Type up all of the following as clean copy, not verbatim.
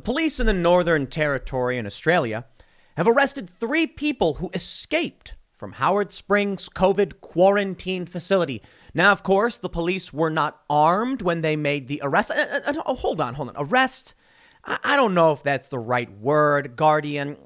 police in the Northern Territory in Australia have arrested 3 people who escaped from Howard Springs COVID quarantine facility. Now, of course, the police were not armed when they made the arrest. Hold on. Arrest? I don't know if that's the right word, Guardian.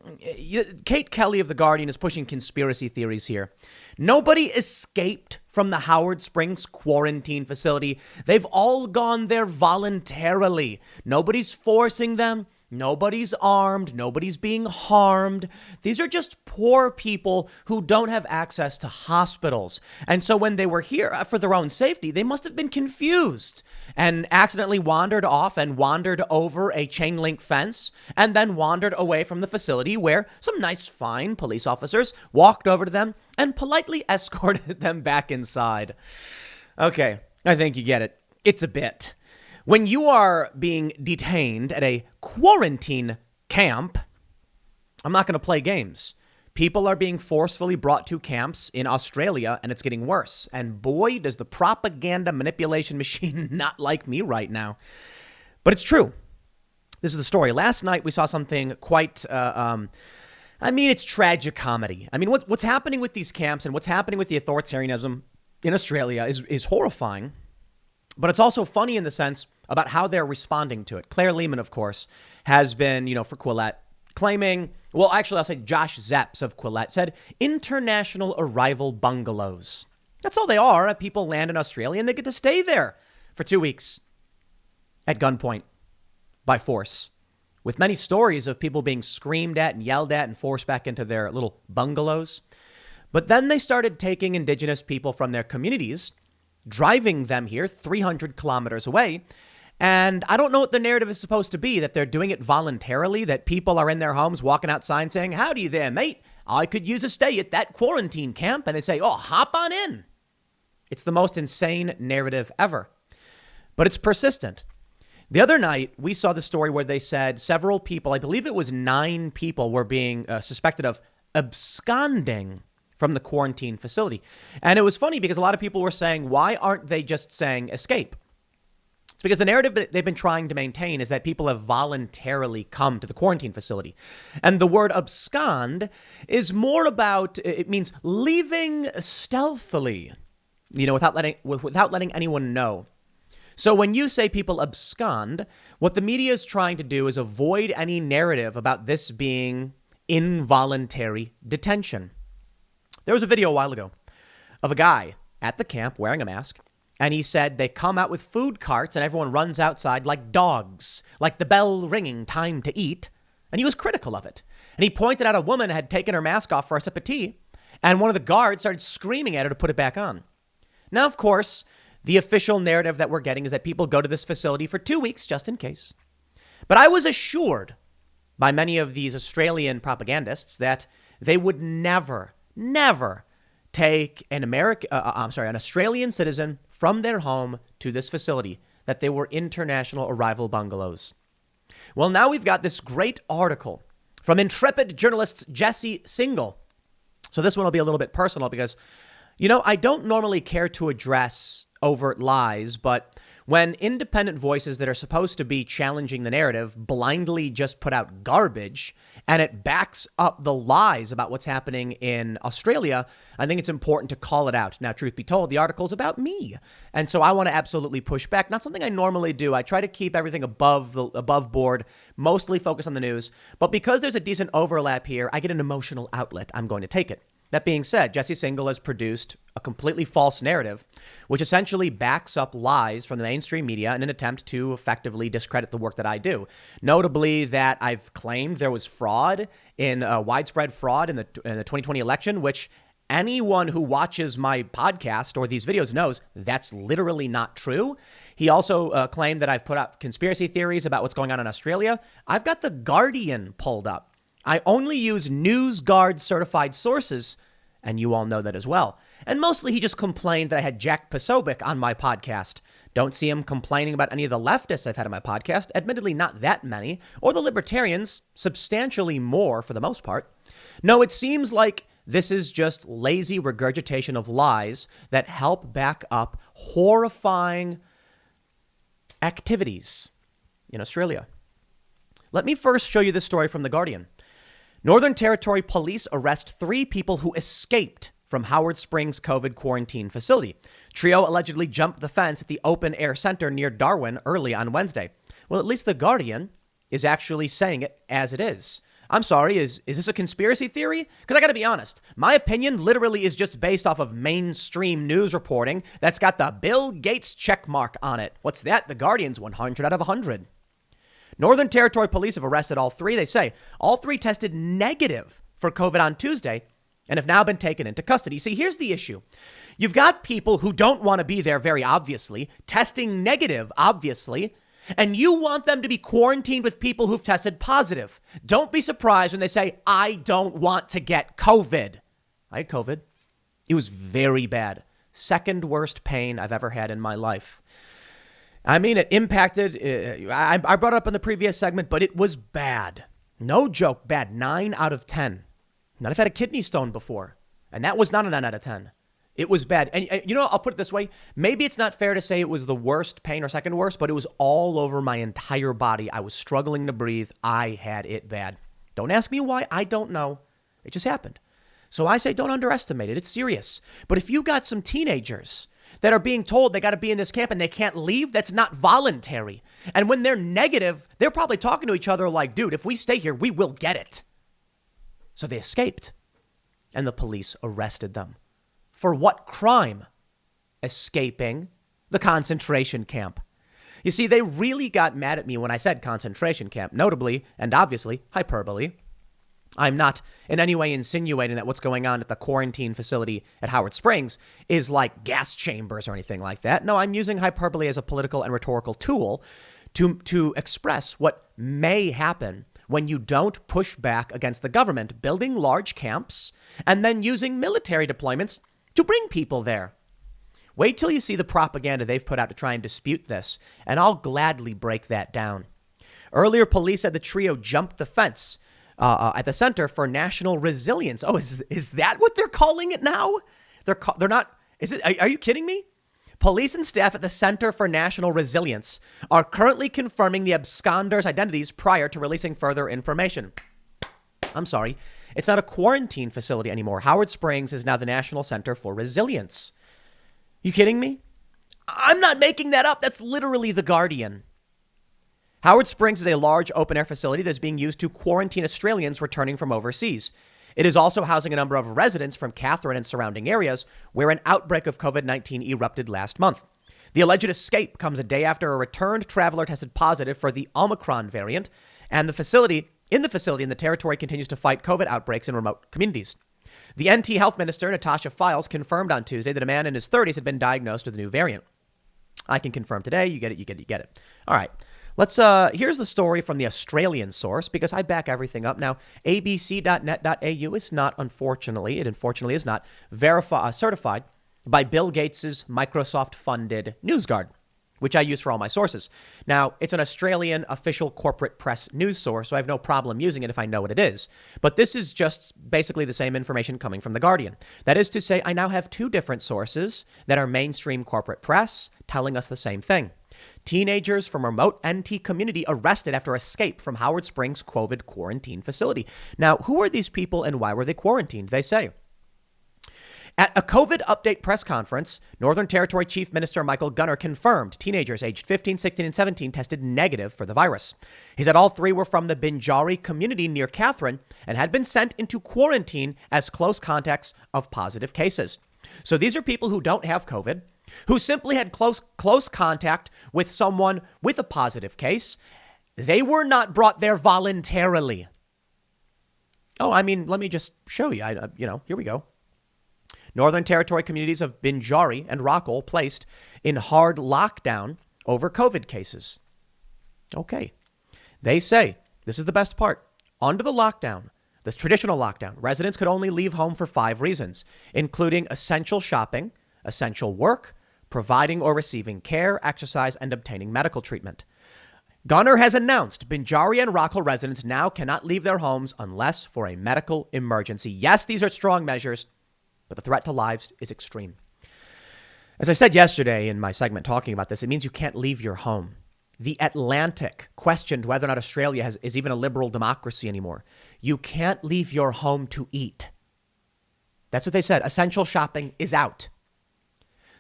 Kate Kelly of The Guardian is pushing conspiracy theories here. Nobody escaped from the Howard Springs quarantine facility. They've all gone there voluntarily. Nobody's forcing them. Nobody's armed. Nobody's being harmed. These are just poor people who don't have access to hospitals. And so when they were here for their own safety, they must have been confused and accidentally wandered off and wandered over a chain link fence and then wandered away from the facility where some nice, fine police officers walked over to them and politely escorted them back inside. Okay, I think you get it. It's a bit. When you are being detained at a quarantine camp, I'm not going to play games. People are being forcefully brought to camps in Australia, and it's getting worse. And boy, does the propaganda manipulation machine not like me right now. But it's true. This is the story. Last night, we saw something quite, it's tragic comedy. I mean, what's happening with these camps and what's happening with the authoritarianism in Australia is horrifying. But it's also funny in the sense about how they're responding to it. Claire Lehman, of course, has been, for Quillette, claiming, well, actually, I'll say Josh Zepps of Quillette said international arrival bungalows. That's all they are. People land in Australia and they get to stay there for 2 weeks at gunpoint by force, with many stories of people being screamed at and yelled at and forced back into their little bungalows. But then they started taking Indigenous people from their communities, driving them here 300 kilometers away. And I don't know what the narrative is supposed to be, that they're doing it voluntarily, that people are in their homes walking outside saying, howdy there, mate. I could use a stay at that quarantine camp. And they say, oh, hop on in. It's the most insane narrative ever. But it's persistent. The other night, we saw the story where they said several people, I believe it was 9 people, were being suspected of absconding from the quarantine facility. And it was funny because a lot of people were saying, why aren't they just saying escape? It's because the narrative that they've been trying to maintain is that people have voluntarily come to the quarantine facility. And the word abscond is more about, it means leaving stealthily, without letting anyone know. So when you say people abscond, what the media is trying to do is avoid any narrative about this being involuntary detention. There was a video a while ago of a guy at the camp wearing a mask, and he said they come out with food carts and everyone runs outside like dogs, like the bell ringing, time to eat. And he was critical of it. And he pointed out a woman had taken her mask off for a sip of tea, and one of the guards started screaming at her to put it back on. Now, of course, the official narrative that we're getting is that people go to this facility for 2 weeks just in case. But I was assured by many of these Australian propagandists that they would never take an Australian citizen from their home to this facility, that they were international arrival bungalows. Well, now we've got this great article from intrepid journalist Jesse Singal. So this one will be a little bit personal because, I don't normally care to address overt lies, but when independent voices that are supposed to be challenging the narrative blindly just put out garbage and it backs up the lies about what's happening in Australia, I think it's important to call it out. Now, truth be told, the article's about me. And so I want to absolutely push back. Not something I normally do. I try to keep everything above board, mostly focus on the news. But because there's a decent overlap here, I get an emotional outlet. I'm going to take it. That being said, Jesse Singal has produced a completely false narrative, which essentially backs up lies from the mainstream media in an attempt to effectively discredit the work that I do. Notably that I've claimed there was fraud widespread fraud in the 2020 election, which anyone who watches my podcast or these videos knows that's literally not true. He also claimed that I've put up conspiracy theories about what's going on in Australia. I've got The Guardian pulled up. I only use NewsGuard certified sources, and you all know that as well. And mostly he just complained that I had Jack Posobiec on my podcast. Don't see him complaining about any of the leftists I've had on my podcast, admittedly not that many, or the libertarians, substantially more for the most part. No, it seems like this is just lazy regurgitation of lies that help back up horrifying activities in Australia. Let me first show you this story from The Guardian. Northern Territory police arrest 3 people who escaped from Howard Springs COVID quarantine facility. Trio allegedly jumped the fence at the open air center near Darwin early on Wednesday. Well, at least The Guardian is actually saying it as it is. I'm sorry, is this a conspiracy theory? Because I got to be honest, my opinion literally is just based off of mainstream news reporting that's got the Bill Gates check mark on it. What's that? The Guardian's 100 out of 100. Northern Territory police have arrested all 3. They say all 3 tested negative for COVID on Tuesday and have now been taken into custody. See, here's the issue. You've got people who don't want to be there, very obviously, testing negative, obviously, and you want them to be quarantined with people who've tested positive. Don't be surprised when they say, I don't want to get COVID. I had COVID. It was very bad. Second worst pain I've ever had in my life. I mean, it impacted, I brought it up in the previous segment, but it was bad. No joke, bad. 9 out of 10. And I've had a kidney stone before, and that was not a 9 out of 10. It was bad. And you know, I'll put it this way. Maybe it's not fair to say it was the worst pain or second worst, but it was all over my entire body. I was struggling to breathe. I had it bad. Don't ask me why. I don't know. It just happened. So I say don't underestimate it. It's serious. But if you got some teenagers that are being told they got to be in this camp and they can't leave, that's not voluntary. And when they're negative, they're probably talking to each other like, dude, if we stay here, we will get it. So they escaped, and the police arrested them. For what crime? Escaping the concentration camp. You see, they really got mad at me when I said concentration camp, notably and obviously hyperbole. I'm not in any way insinuating that what's going on at the quarantine facility at Howard Springs is like gas chambers or anything like that. No, I'm using hyperbole as a political and rhetorical tool to express what may happen when you don't push back against the government, building large camps and then using military deployments to bring people there. Wait till you see the propaganda they've put out to try and dispute this, and I'll gladly break that down. Earlier, police said the trio jumped the fence at the Center for National Resilience. Oh, is that what they're calling it now? They're not. Is it? Are you kidding me? Police and staff at the Center for National Resilience are currently confirming the absconders' identities prior to releasing further information. I'm sorry. It's not a quarantine facility anymore. Howard Springs is now the National Center for Resilience. You kidding me? I'm not making that up. That's literally The Guardian. Howard Springs is a large open-air facility that's being used to quarantine Australians returning from overseas. It is also housing a number of residents from Catherine and surrounding areas where an outbreak of COVID-19 erupted last month. The alleged escape comes a day after a returned traveler tested positive for the Omicron variant, and the facility in the territory continues to fight COVID outbreaks in remote communities. The NT Health Minister, Natasha Files, confirmed on Tuesday that a man in his 30s had been diagnosed with the new variant. I can confirm today. You get it. All right. Here's the story from the Australian source, because I back everything up. Now, abc.net.au is not, unfortunately, is not certified by Bill Gates's Microsoft-funded NewsGuard, which I use for all my sources. Now, it's an Australian official corporate press news source, so I have no problem using it if I know what it is. But this is just basically the same information coming from The Guardian. That is to say, I now have 2 different sources that are mainstream corporate press telling us the same thing. Teenagers from remote NT community arrested after escape from Howard Springs COVID quarantine facility. Now, who are these people and why were they quarantined? They say. At a COVID update press conference, Northern Territory Chief Minister Michael Gunner confirmed teenagers aged 15, 16, and 17 tested negative for the virus. He said all 3 were from the Binjari community near Catherine and had been sent into quarantine as close contacts of positive cases. So these are people who don't have COVID, who simply had close contact with someone with a positive case. They were not brought there voluntarily. Oh, I mean, let me just show you. Here we go. Northern Territory communities of Binjari and Rockall placed in hard lockdown over COVID cases. Okay. They say, this is the best part, under the lockdown, this traditional lockdown, residents could only leave home for 5 reasons, including essential shopping, essential work, providing or receiving care, exercise, and obtaining medical treatment. Gunner has announced Binjari and Rockall residents now cannot leave their homes unless for a medical emergency. Yes, these are strong measures, but the threat to lives is extreme. As I said yesterday in my segment talking about this, it means you can't leave your home. The Atlantic questioned whether or not Australia is even a liberal democracy anymore. You can't leave your home to eat. That's what they said. Essential shopping is out.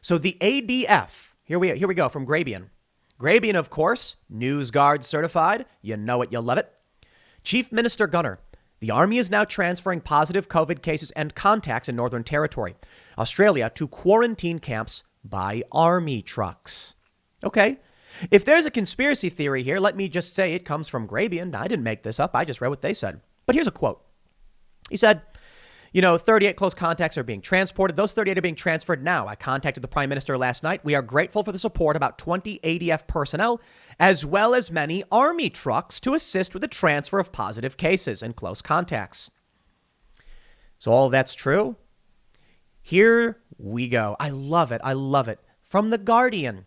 So the ADF, here we go from Grabian. Grabian, of course, NewsGuard certified. You know it, you'll love it. Chief Minister Gunner, the Army is now transferring positive COVID cases and contacts in Northern Territory, Australia, to quarantine camps by Army trucks. Okay. If there's a conspiracy theory here, let me just say it comes from Grabian. I didn't make this up. I just read what they said. But here's a quote. He said, 38 close contacts are being transported. Those 38 are being transferred now. I contacted the Prime Minister last night. We are grateful for the support of about 20 ADF personnel, as well as many Army trucks to assist with the transfer of positive cases and close contacts. So all of that's true. Here we go. I love it. I love it. From The Guardian.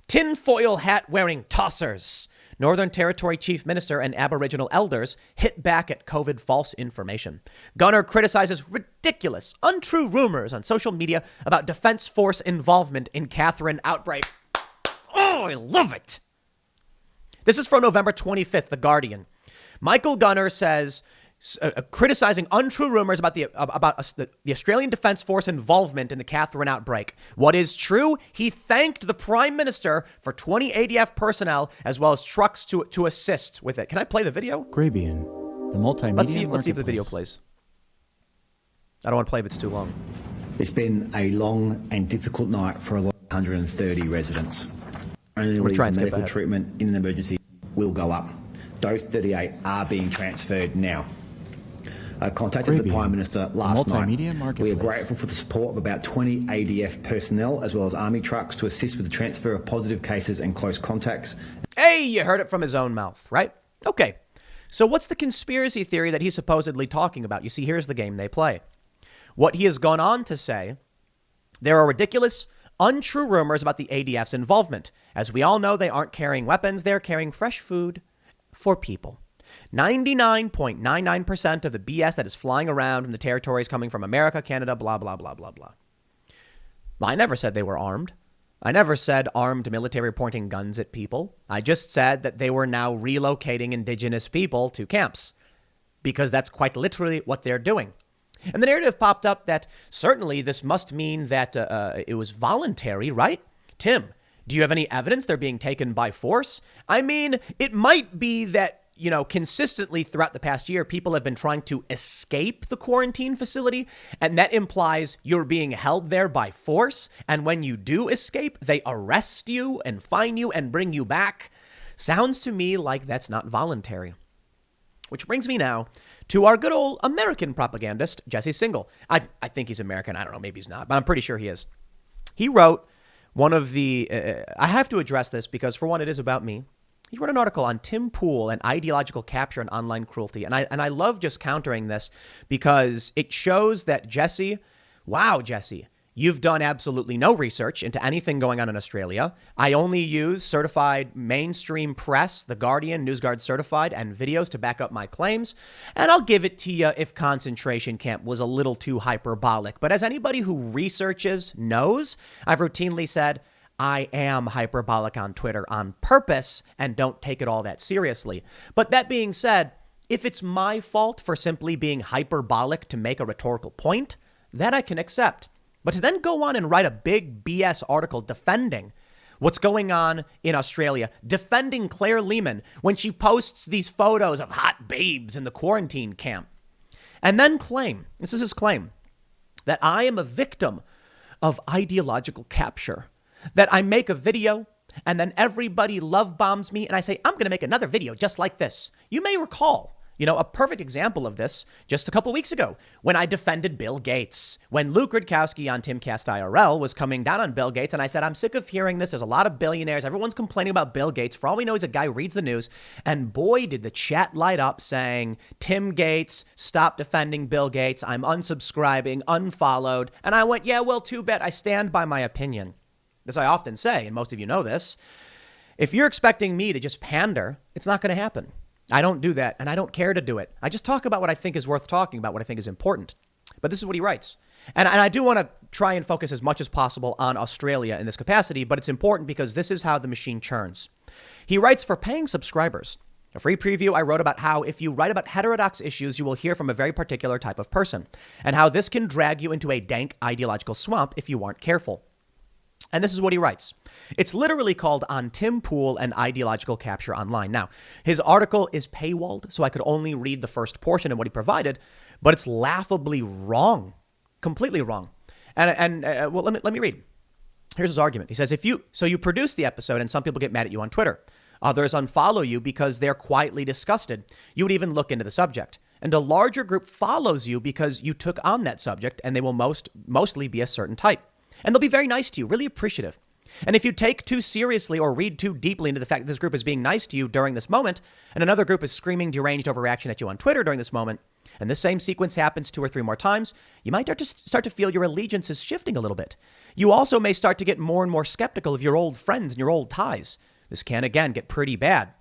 Tinfoil hat wearing tossers. Northern Territory Chief Minister and Aboriginal elders hit back at COVID false information. Gunner criticizes ridiculous, untrue rumors on social media about Defence Force involvement in Catherine outbreak. Oh, I love it. This is from November 25th, The Guardian. Michael Gunner says, criticizing untrue rumors about the Australian Defence Force involvement in the Catherine outbreak. What is true? He thanked the Prime Minister for 20 ADF personnel as well as trucks to assist with it. Can I play the video? Grabian, the multimedia Let's see if the video plays. I don't want to play if it's too long. It's been a long and difficult night for 130 residents. Only leave medical treatment in an emergency will go up. Those 38 are being transferred now. I contacted the Prime Minister last night. We are grateful for the support of about 20 ADF personnel as well as Army trucks to assist with the transfer of positive cases and close contacts. Hey, you heard it from his own mouth, right? Okay. So what's the conspiracy theory that he's supposedly talking about? You see, here's the game they play. What he has gone on to say, there are ridiculous, untrue rumors about the ADF's involvement. As we all know, they aren't carrying weapons. They're carrying fresh food for people. 99.99% of the BS that is flying around from the territories coming from America, Canada, blah, blah, blah, blah, blah. I never said they were armed. I never said armed military pointing guns at people. I just said that they were now relocating Indigenous people to camps because that's quite literally what they're doing. And the narrative popped up that certainly this must mean that it was voluntary, right? Tim, do you have any evidence they're being taken by force? I mean, it might be that, consistently throughout the past year, people have been trying to escape the quarantine facility, and that implies you're being held there by force. And when you do escape, they arrest you and fine you and bring you back. Sounds to me like that's not voluntary. Which brings me now to our good old American propagandist, Jesse Singal. I think he's American. I don't know. Maybe he's not, but I'm pretty sure he is. He wrote one of the, I have to address this because for one, it is about me. He wrote an article on Tim Pool and ideological capture and online cruelty. And I love just countering this because it shows that Jesse, you've done absolutely no research into anything going on in Australia. I only use certified mainstream press, The Guardian, NewsGuard certified, and videos to back up my claims. And I'll give it to you if concentration camp was a little too hyperbolic. But as anybody who researches knows, I've routinely said, I am hyperbolic on Twitter on purpose and don't take it all that seriously. But that being said, if it's my fault for simply being hyperbolic to make a rhetorical point, that I can accept. But to then go on and write a big BS article defending what's going on in Australia, defending Claire Lehman when she posts these photos of hot babes in the quarantine camp, and then claim, this is his claim, that I am a victim of ideological capture. That I make a video and then everybody love bombs me and I say, I'm going to make another video just like this. You may recall, a perfect example of this just a couple weeks ago when I defended Bill Gates, when Luke Rudkowski on Timcast IRL was coming down on Bill Gates. And I said, I'm sick of hearing this. There's a lot of billionaires. Everyone's complaining about Bill Gates. For all we know, he's a guy who reads the news. And boy, did the chat light up saying, Tim Gates, stop defending Bill Gates. I'm unsubscribing, unfollowed. And I went, yeah, well, too bad. I stand by my opinion. As I often say, and most of you know this, if you're expecting me to just pander, it's not going to happen. I don't do that, and I don't care to do it. I just talk about what I think is worth talking about, what I think is important. But this is what he writes. And I do want to try and focus as much as possible on Australia in this capacity, but it's important because this is how the machine churns. He writes, for paying subscribers, a free preview, I wrote about how if you write about heterodox issues, you will hear from a very particular type of person, and how this can drag you into a dank ideological swamp if you aren't careful. And this is what he writes. It's literally called On Tim Pool and Ideological Capture Online. Now, his article is paywalled, so I could only read the first portion of what he provided, but it's laughably wrong, completely wrong. Well, let me read. Here's his argument. He says, you produce the episode and some people get mad at you on Twitter. Others unfollow you because they're quietly disgusted. You would even look into the subject. And a larger group follows you because you took on that subject, and they will mostly be a certain type. And they'll be very nice to you, really appreciative. And if you take too seriously or read too deeply into the fact that this group is being nice to you during this moment, and another group is screaming deranged overreaction at you on Twitter during this moment, and the same sequence happens 2 or 3 more times, you might start to feel your allegiance is shifting a little bit. You also may start to get more and more skeptical of your old friends and your old ties. This can, again, get pretty bad.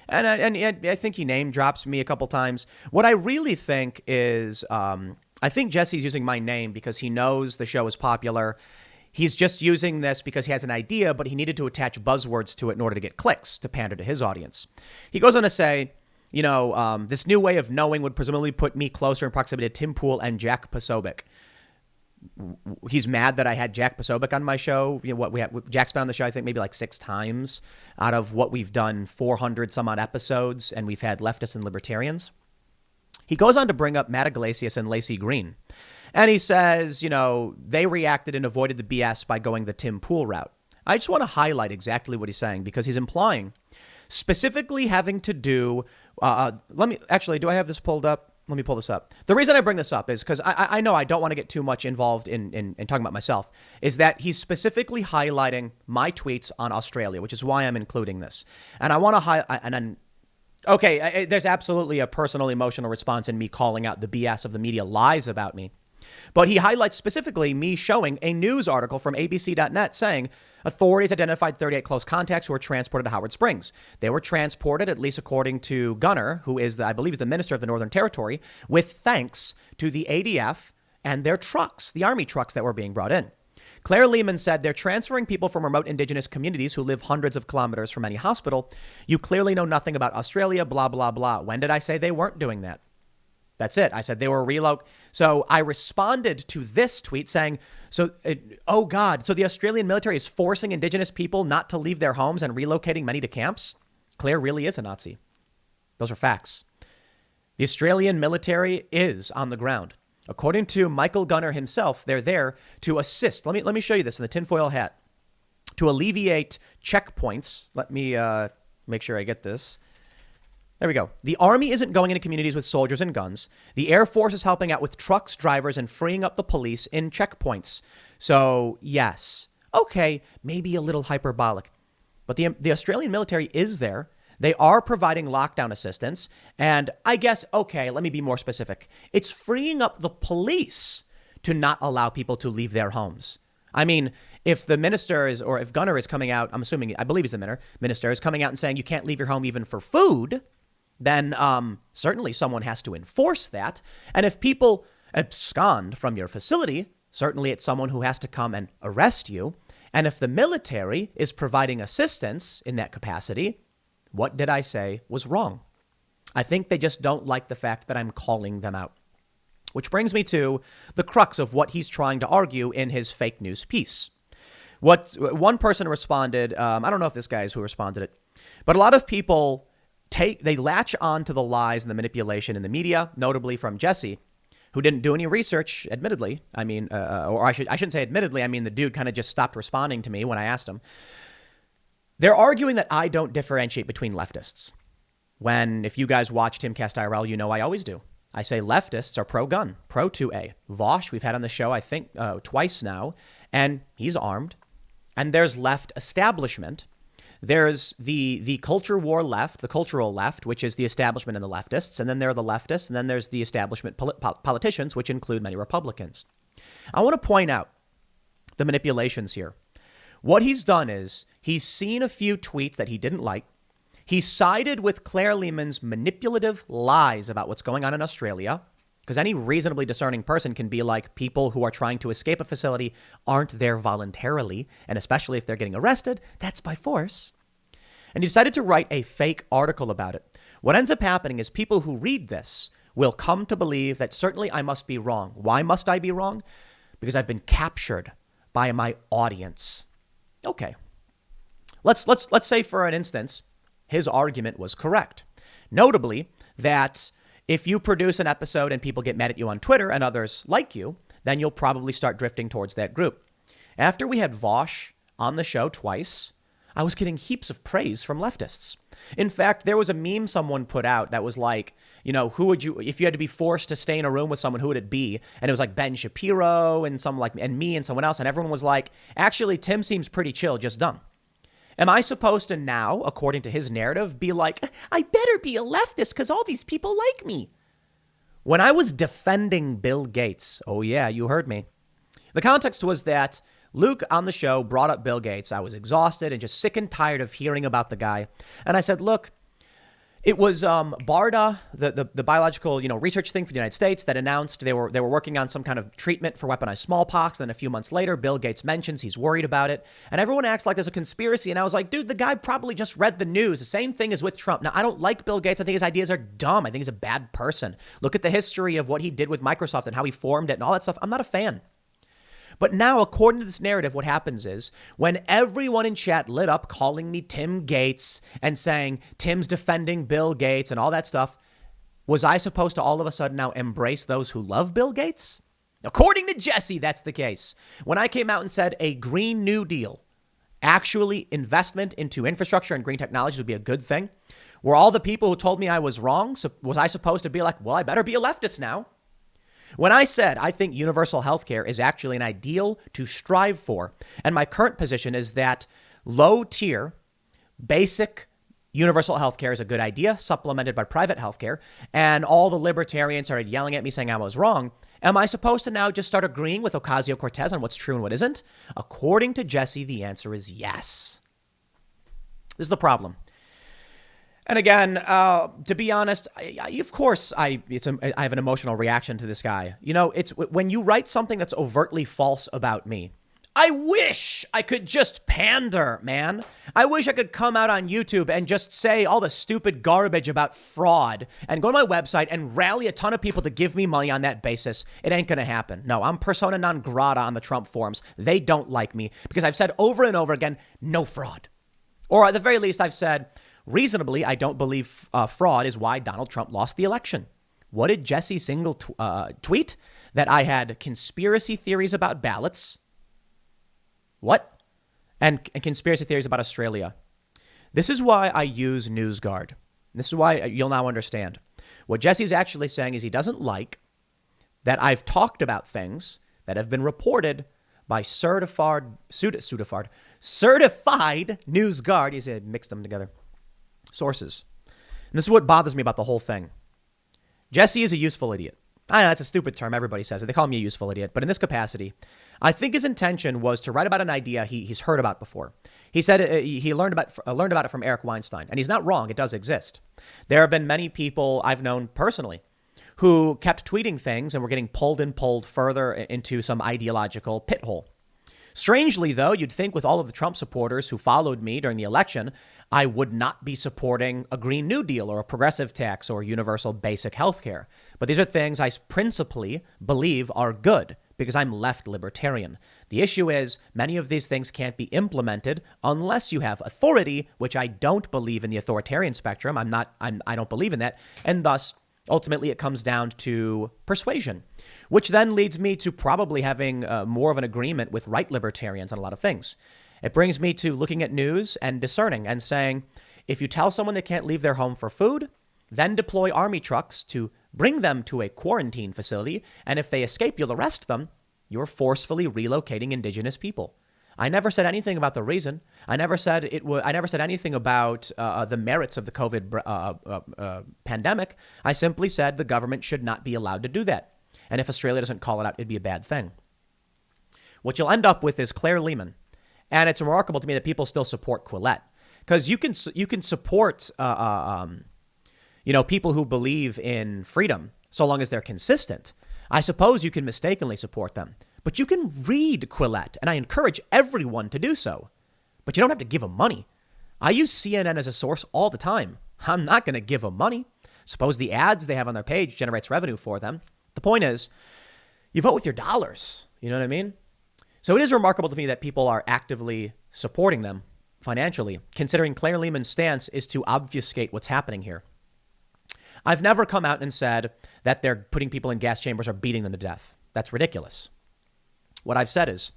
And I think he name drops me a couple times. What I really think is, I think Jesse's using my name because he knows the show is popular. He's just using this because he has an idea, but he needed to attach buzzwords to it in order to get clicks to pander to his audience. He goes on to say, this new way of knowing would presumably put me closer in proximity to Tim Pool and Jack Posobiec. He's mad that I had Jack Posobiec on my show. Jack's been on the show, I think, maybe like 6 times out of what we've done 400 some odd episodes, and we've had leftists and libertarians. He goes on to bring up Matt Iglesias and Lacey Green. And he says, they reacted and avoided the BS by going the Tim Pool route. I just want to highlight exactly what he's saying because he's implying specifically having to do. Do I have this pulled up? Let me pull this up. The reason I bring this up is because I know I don't want to get too much involved in talking about myself, is that he's specifically highlighting my tweets on Australia, which is why I'm including this. And I want to highlight. Okay, there's absolutely a personal emotional response in me calling out the BS of the media lies about me. But he highlights specifically me showing a news article from abc.net saying authorities identified 38 close contacts who were transported to Howard Springs. They were transported, at least according to Gunner, who is, I believe, the minister of the Northern Territory, with thanks to the ADF and their trucks, the army trucks that were being brought in. Claire Lehman said they're transferring people from remote indigenous communities who live hundreds of kilometers from any hospital. You clearly know nothing about Australia, blah, blah, blah. When did I say they weren't doing that? That's it. I said they were So I responded to this tweet saying, so the Australian military is forcing indigenous people not to leave their homes and relocating many to camps? Claire really is a Nazi. Those are facts. The Australian military is on the ground. According to Michael Gunner himself, they're there to assist. Let me show you this in the tinfoil hat. To alleviate checkpoints. Let me make sure I get this. There we go. The Army isn't going into communities with soldiers and guns. The Air Force is helping out with trucks, drivers, and freeing up the police in checkpoints. So, yes. Okay, maybe a little hyperbolic. But the Australian military is there. They are providing lockdown assistance. And I guess, okay, let me be more specific. It's freeing up the police to not allow people to leave their homes. I mean, if the minister is, or if Gunner is coming out, I believe he's the minister, is coming out and saying you can't leave your home even for food, then certainly someone has to enforce that. And if people abscond from your facility, certainly it's someone who has to come and arrest you. And if the military is providing assistance in that capacity, what did I say was wrong? I think they just don't like the fact that I'm calling them out. Which brings me to the crux of what he's trying to argue in his fake news piece. What one person responded, I don't know if this guy is who responded it, but a lot of people they latch on to the lies and the manipulation in the media, notably from Jesse, who didn't do any research, admittedly. I mean, I shouldn't say admittedly. I mean, the dude kind of just stopped responding to me when I asked him. They're arguing that I don't differentiate between leftists. When, if you guys watch Timcast IRL, you know I always do. I say leftists are pro-gun, pro-2A. Vosh, we've had on the show, I think, twice now, and he's armed. And there's left establishment. There's the culture war left, the cultural left, which is the establishment and the leftists. And then there are the leftists. And then there's the establishment politicians, which include many Republicans. I want to point out the manipulations here. What he's done is he's seen a few tweets that he didn't like. He sided with Claire Lehman's manipulative lies about what's going on in Australia. Because any reasonably discerning person can be like, people who are trying to escape a facility aren't there voluntarily. And especially if they're getting arrested, that's by force. And he decided to write a fake article about it. What ends up happening is people who read this will come to believe that certainly I must be wrong. Why must I be wrong? Because I've been captured by my audience. Okay. Let's say for an instance, his argument was correct. Notably, that if you produce an episode and people get mad at you on Twitter and others like you, then you'll probably start drifting towards that group. After we had Vosh on the show twice, I was getting heaps of praise from leftists. In fact, there was a meme someone put out that was like, you know, who would you, if you had to be forced to stay in a room with someone, who would it be? And it was like Ben Shapiro and and me and someone else. And everyone was like, actually, Tim seems pretty chill, just dumb. Am I supposed to now, according to his narrative, be like, I better be a leftist because all these people like me? When I was defending Bill Gates, oh yeah, you heard me. The context was that Luke on the show brought up Bill Gates. I was exhausted and just sick and tired of hearing about the guy. And I said, look, it was BARDA, the biological, research thing for the United States, that announced they were working on some kind of treatment for weaponized smallpox. Then a few months later, Bill Gates mentions he's worried about it. And everyone acts like there's a conspiracy. And I was like, dude, the guy probably just read the news. The same thing as with Trump. Now, I don't like Bill Gates. I think his ideas are dumb. I think he's a bad person. Look at the history of what he did with Microsoft and how he formed it and all that stuff. I'm not a fan. But now, according to this narrative, what happens is when everyone in chat lit up calling me Tim Gates and saying Tim's defending Bill Gates and all that stuff, was I supposed to all of a sudden now embrace those who love Bill Gates? According to Jesse, that's the case. When I came out and said a Green New Deal, actually investment into infrastructure and green technologies would be a good thing, were all the people who told me I was wrong, so was I supposed to be like, well, I better be a leftist now? When I said I think universal health care is actually an ideal to strive for, and my current position is that low tier, basic universal health care is a good idea, supplemented by private health care, and all the libertarians started yelling at me saying I was wrong, am I supposed to now just start agreeing with Ocasio-Cortez on what's true and what isn't? According to Jesse, the answer is yes. This is the problem. And again, to be honest, of course, I have an emotional reaction to this guy. It's when you write something that's overtly false about me. I wish I could just pander, man. I wish I could come out on YouTube and just say all the stupid garbage about fraud and go to my website and rally a ton of people to give me money on that basis. It ain't going to happen. No, I'm persona non grata on the Trump forums. They don't like me because I've said over and over again, no fraud. Or at the very least, I've said, reasonably, I don't believe fraud is why Donald Trump lost the election. What did Jesse Singal tweet? That I had conspiracy theories about ballots. What? And conspiracy theories about Australia. This is why I use NewsGuard. This is why you'll now understand. What Jesse's actually saying is he doesn't like that I've talked about things that have been reported by certified NewsGuard. He said mixed them together. Sources. And this is what bothers me about the whole thing. Jesse is a useful idiot. I know that's a stupid term. Everybody says it. They call me a useful idiot. But in this capacity, I think his intention was to write about an idea he's heard about before. He said he learned about it from Eric Weinstein. And he's not wrong. It does exist. There have been many people I've known personally who kept tweeting things and were getting pulled further into some ideological pit hole. Strangely, though, you'd think with all of the Trump supporters who followed me during the election, I would not be supporting a Green New Deal or a progressive tax or universal basic health care. But these are things I principally believe are good because I'm left libertarian. The issue is many of these things can't be implemented unless you have authority, which I don't believe in the authoritarian spectrum. I don't believe in that. And thus, ultimately, it comes down to persuasion, which then leads me to probably having more of an agreement with right libertarians on a lot of things. It brings me to looking at news and discerning and saying, if you tell someone they can't leave their home for food, then deploy army trucks to bring them to a quarantine facility. And if they escape, you'll arrest them. You're forcefully relocating indigenous people. I never said anything about the reason. I never said anything about the merits of the COVID pandemic. I simply said the government should not be allowed to do that. And if Australia doesn't call it out, it'd be a bad thing. What you'll end up with is Claire Lehman. And it's remarkable to me that people still support Quillette, because you can support, people who believe in freedom so long as they're consistent. I suppose you can mistakenly support them, but you can read Quillette, and I encourage everyone to do so. But you don't have to give them money. I use CNN as a source all the time. I'm not going to give them money. Suppose the ads they have on their page generates revenue for them. The point is, you vote with your dollars. You know what I mean? So it is remarkable to me that people are actively supporting them financially, considering Claire Lehman's stance is to obfuscate what's happening here. I've never come out and said that they're putting people in gas chambers or beating them to death. That's ridiculous. What I've said is,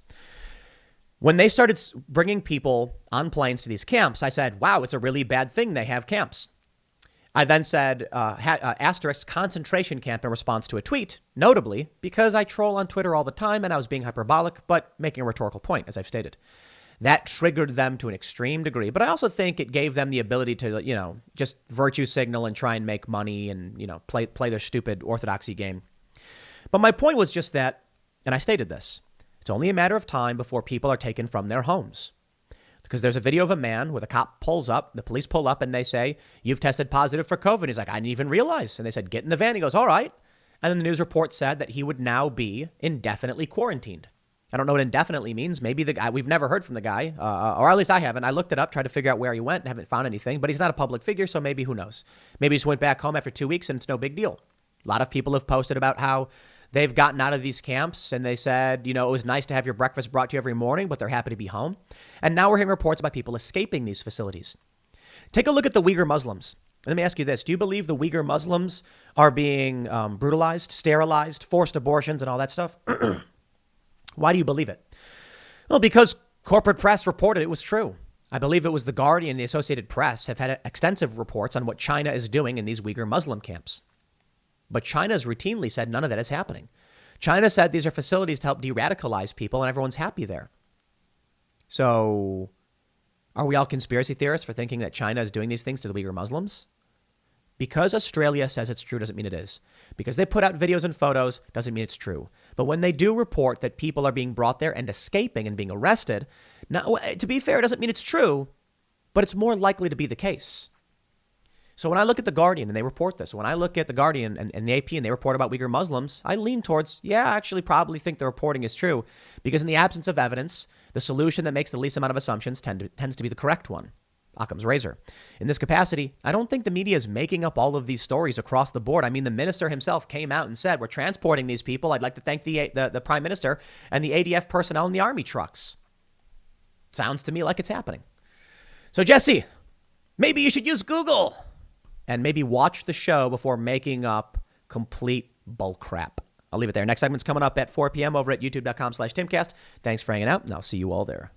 when they started bringing people on planes to these camps, I said, wow, it's a really bad thing they have camps. I then said asterisk concentration camp in response to a tweet, notably because I troll on Twitter all the time and I was being hyperbolic, but making a rhetorical point, as I've stated. That triggered them to an extreme degree. But I also think it gave them the ability to, just virtue signal and try and make money and, play their stupid orthodoxy game. But my point was just that, and I stated this, it's only a matter of time before people are taken from their homes. Because there's a video of a man where the cop pulls up, the police pull up and they say, you've tested positive for COVID. He's like, I didn't even realize. And they said, get in the van. He goes, all right. And then the news report said that he would now be indefinitely quarantined. I don't know what indefinitely means. Maybe the guy, we've never heard from the guy, or at least I haven't. I looked it up, tried to figure out where he went and haven't found anything, but he's not a public figure. So maybe, who knows? Maybe he just went back home after 2 weeks and it's no big deal. A lot of people have posted about how they've gotten out of these camps and they said, it was nice to have your breakfast brought to you every morning, but they're happy to be home. And now we're hearing reports about people escaping these facilities. Take a look at the Uyghur Muslims. Let me ask you this. Do you believe the Uyghur Muslims are being brutalized, sterilized, forced abortions and all that stuff? Why do you believe it? Well, because corporate press reported it was true. I believe it was The Guardian and the Associated Press have had extensive reports on what China is doing in these Uyghur Muslim camps. But China's routinely said none of that is happening. China said these are facilities to help de-radicalize people and everyone's happy there. So are we all conspiracy theorists for thinking that China is doing these things to the Uyghur Muslims? Because Australia says it's true doesn't mean it is. Because they put out videos and photos doesn't mean it's true. But when they do report that people are being brought there and escaping and being arrested, now, to be fair, it doesn't mean it's true, but it's more likely to be the case. So when I look at The Guardian and they report this, when I look at The Guardian and the AP and they report about Uyghur Muslims, I lean towards, I actually probably think the reporting is true, because in the absence of evidence, the solution that makes the least amount of assumptions tends to be the correct one. Occam's razor. In this capacity, I don't think the media is making up all of these stories across the board. I mean, the minister himself came out and said, we're transporting these people. I'd like to thank the prime minister and the ADF personnel in the army trucks. Sounds to me like it's happening. So, Jesse, maybe you should use Google and maybe watch the show before making up complete bullcrap. I'll leave it there. Next segment's coming up at 4 p.m. over at youtube.com/Timcast. Thanks for hanging out, and I'll see you all there.